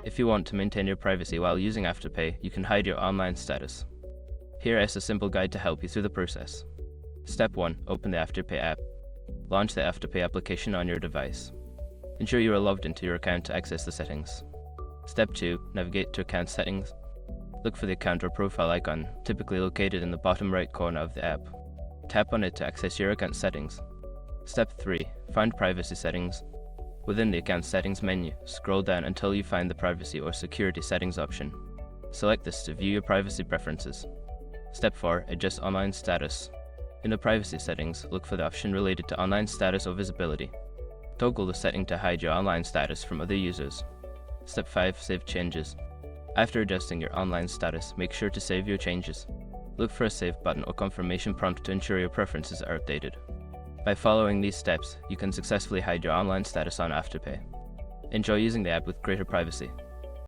If you want to maintain your privacy while using Afterpay, you can hide your online status. Here is a simple guide to help you through the process. Step 1. Open the Afterpay app. Launch the Afterpay application on your device. Ensure you are logged into your account to access the settings. Step 2. Navigate to account settings. Look for the account or profile icon, typically located in the bottom right corner of the app. Tap on it to access your account settings. Step 3. Find privacy settings. Within the account settings menu, scroll down until you find the privacy or security settings option. Select this to view your privacy preferences. Step 4. Adjust online status. In the privacy settings, look for the option related to online status or visibility. Toggle the setting to hide your online status from other users. Step 5. Save changes. After adjusting your online status, make sure to save your changes. Look for a save button or confirmation prompt to ensure your preferences are updated. By following these steps, you can successfully hide your online status on Afterpay. Enjoy using the app with greater privacy.